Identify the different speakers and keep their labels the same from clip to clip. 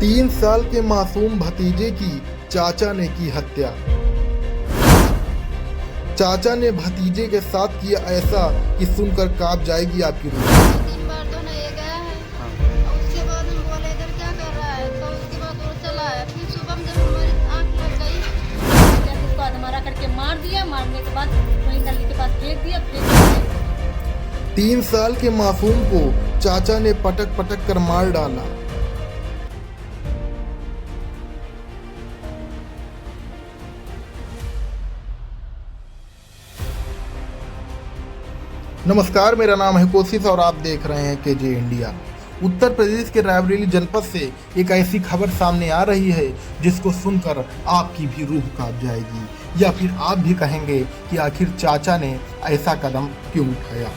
Speaker 1: 3 साल के मासूम भतीजे की चाचा ने की हत्या। चाचा ने भतीजे के साथ किया ऐसा कि सुनकर कांप जाएगी आपकी रूह।
Speaker 2: 3 बार तो नहीं गया है। और उसके बाद हम बोले इधर क्या कर रहा है, तो उसके बाद वो चला है। फिर सुबह में जब हमारी आँख लग गई,
Speaker 3: उसको अधमरा करके मार दिया। मारने के बाद वहीं नली के पास फेंक दिया।
Speaker 1: 3 साल के मासूम को चाचा ने पटक पटक कर मार डाला। नमस्कार, मेरा नाम है कोशिश और आप देख रहे हैं केजे इंडिया। उत्तर प्रदेश के रायबरेली जनपद से एक ऐसी खबर सामने आ रही है जिसको सुनकर आपकी भी रूह कांप जाएगी, या फिर आप भी कहेंगे कि आखिर चाचा ने ऐसा कदम क्यों उठाया।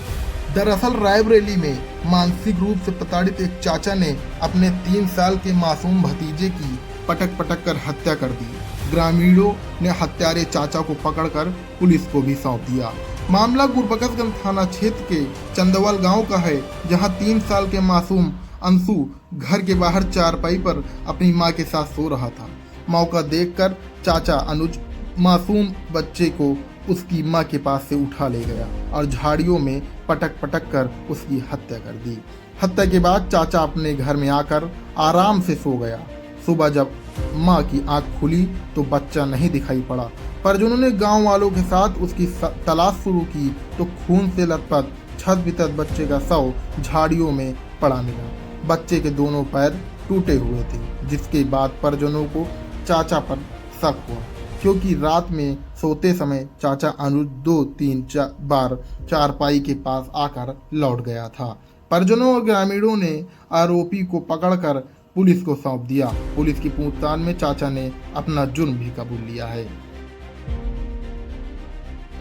Speaker 1: दरअसल रायबरेली में मानसिक रूप से प्रताड़ित एक चाचा ने अपने 3 साल के मासूम भतीजे की पटक पटक कर हत्या कर दी। ग्रामीणों ने हत्यारे चाचा को पकड़कर पुलिस को भी सौंप दिया। मामला गुरबकसगंज थाना क्षेत्र के चंदवाल गांव का है, जहां 3 साल के मासूम अंशु घर के बाहर चारपाई पर अपनी मां के साथ सो रहा था। मौका देखकर चाचा अनुज मासूम बच्चे को उसकी मां के पास से उठा ले गया और झाड़ियों में पटक पटक कर उसकी हत्या कर दी। हत्या के बाद चाचा अपने घर में आकर आराम से सो गया। सुबह जब मां की आंख खुली तो बच्चा नहीं दिखाई पड़ा, पर जिन्होंने गांव वालों के साथ उसकी तलाश शुरू की तो खून से लथपथ छत बितर बच्चे का शव झाड़ियों में पड़ा मिला। बच्चे के दोनों पैर टूटे हुए थे, जिसके बाद परिजनों को चाचा पर शक हुआ, क्योंकि रात में सोते समय चाचा अनुज 2-3 बार चारपाई के पास आकर लौट गया था। परिजनों और ग्रामीणों ने आरोपी को पकड़कर पुलिस को सौंप दिया। पुलिस की पूछताछ में चाचा ने अपना जुर्म भी कबूल लिया है।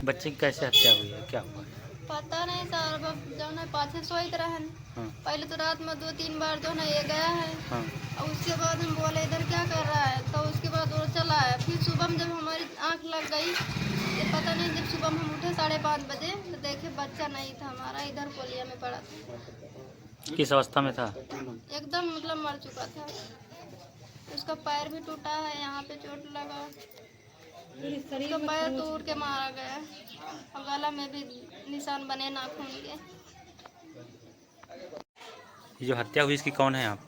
Speaker 4: बच्चे की कैसे हत्या हुई है, क्या हुआ?
Speaker 2: पता नहीं सर। अब जब है पाछे सोइत रहन।
Speaker 4: हाँ।
Speaker 2: पहले तो रात में 2-3 बार तो नहीं गया है।
Speaker 4: हाँ।
Speaker 2: और उसके बाद हम बोले इधर क्या कर रहा है, तो उसके बाद वो चला है। फिर सुबह में जब हमारी आँख लग गई, ये पता नहीं, जब सुबह में हम उठे 5:30 बजे तो देखे बच्चा नहीं था हमारा, इधर पोलिया में पड़ा था।
Speaker 4: किस अवस्था में था?
Speaker 2: एकदम मतलब मर चुका था। उसका पैर भी टूटा है, यहाँ पे चोट लगा, उसका पैर तोड़ के मारा गया और गला में भी निशान बने नाखून के।
Speaker 4: ये जो हत्या हुई इसकी कौन है आप?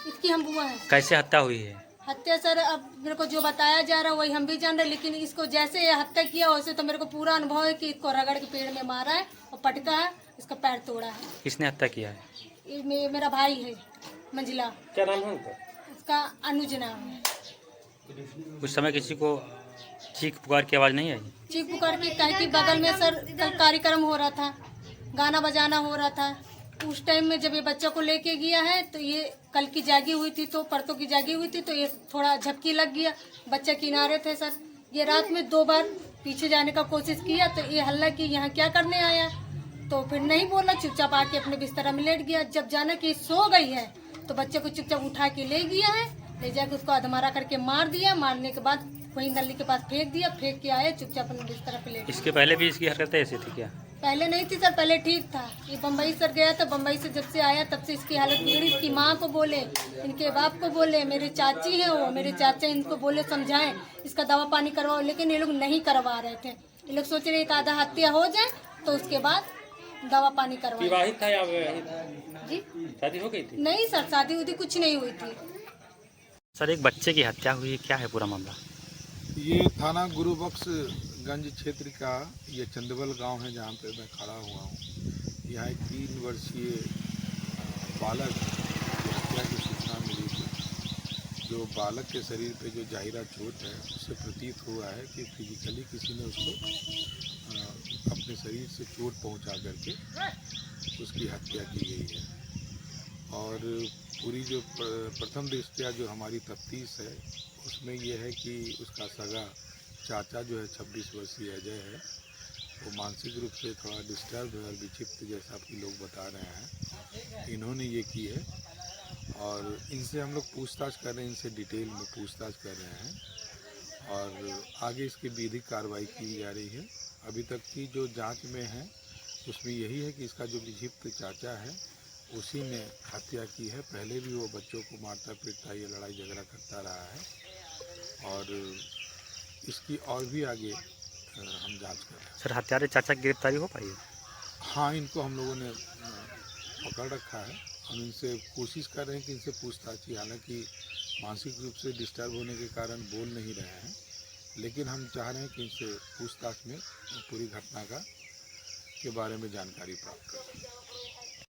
Speaker 3: इसकी हम बुआ है।
Speaker 4: कैसे हत्या हुई है?
Speaker 3: हत्या सर, अब मेरे को जो बताया जा रहा है वही हम भी जान रहे, लेकिन इसको जैसे ये हत्या किया वैसे तो मेरे को पूरा अनुभव है कि इसको रगड़ के पेड़ में मारा है और पटका है, इसका पैर तोड़ा है।
Speaker 4: किसने हत्या किया है?
Speaker 3: ये मेरा भाई है मंजिला।
Speaker 4: क्या नाम है उनका?
Speaker 3: उसका अनुज नाम है।
Speaker 4: उस समय किसी को चीख पुकार की आवाज़ नहीं आई?
Speaker 3: चीख पुकार के कहे कि बगल में सर कल कार्यक्रम हो रहा था, गाना बजाना हो रहा था। उस टाइम में जब ये बच्चा को लेके गया है तो ये कल की जागी हुई थी, तो परसों की जागी हुई थी, तो ये थोड़ा झपकी लग गया। बच्चा किनारे थे सर। ये रात में 2 बार पीछे जाने का कोशिश किया तो ये हल्ला कि यहाँ क्या करने आया, तो फिर नहीं बोला, चुपचाप आके अपने बिस्तर में लेट गया। जब जाना कि सो गई है तो बच्चे को चुपचाप उठा के ले गया है, ले जाके उसको अधमरा करके मार दिया। मारने के बाद वहीं नली के पास फेंक दिया। फेंक के आए चुपचाप अपने बिस्तर पे लेट।
Speaker 4: इसके पहले भी इसकी हरकतें ऐसी थी क्या?
Speaker 3: पहले नहीं थी सर, पहले ठीक था। ये बम्बई सर गया था, बम्बई से जब से आया तब से इसकी हालत बिगड़ी। इसकी माँ को बोले, इनके बाप को बोले, मेरे चाची है वो, मेरे चाचा इनको बोले समझाएं, इसका दवा पानी करवाओ, लेकिन ये लोग नहीं करवा रहे थे। ये लोग सोच रहे एक आधा हत्या हो जाए तो उसके बाद दवा पानी करवाए।
Speaker 4: विवाहित था या
Speaker 3: जी
Speaker 4: शादी हो गई थी?
Speaker 3: नहीं सर, शादी उदी कुछ नहीं हुई थी।
Speaker 4: सर, एक बच्चे की हत्या हुई है, क्या है पूरा मामला?
Speaker 5: ये थाना गुरुबख्शगंज क्षेत्र का ये चंदवल गांव है, जहां पे मैं खड़ा हुआ हूं। यहाँ एक 3 वर्षीय बालक की हत्या की सूचना मिली थी। जो बालक के शरीर पे जो जाहिरा चोट है, उससे प्रतीत हुआ है कि फिजिकली किसी ने उसको अपने शरीर से चोट पहुंचा करके उसकी हत्या की गई है। और पूरी जो प्रथम दृष्टया जो हमारी तफ्तीश है उसमें यह है कि उसका सगा चाचा जो है 26 वर्षीय अजय है, वो मानसिक रूप से थोड़ा डिस्टर्ब है और विक्षिप्त जैसा कि लोग बता रहे हैं, इन्होंने ये की है। और इनसे हम लोग पूछताछ कर रहे हैं, इनसे डिटेल में पूछताछ कर रहे हैं और आगे इसकी विधिक कार्रवाई की जा रही है। अभी तक की जो जांच में है उसमें यही है कि इसका जो विक्षिप्त चाचा है उसी ने हत्या की है। पहले भी वो बच्चों को मारता पीटता, ये लड़ाई झगड़ा करता रहा है और इसकी और भी आगे हम जांच कर रहे हैं।
Speaker 4: सर हत्यारे चाचा की गिरफ्तारी हो पाई है?
Speaker 5: हाँ, इनको हम लोगों ने पकड़ रखा है। हम इनसे कोशिश कर रहे हैं कि इनसे पूछताछ की, हालांकि मानसिक रूप से डिस्टर्ब होने के कारण बोल नहीं रहे हैं, लेकिन हम चाह रहे हैं कि इनसे पूछताछ में पूरी घटना के बारे में जानकारी प्राप्त करें।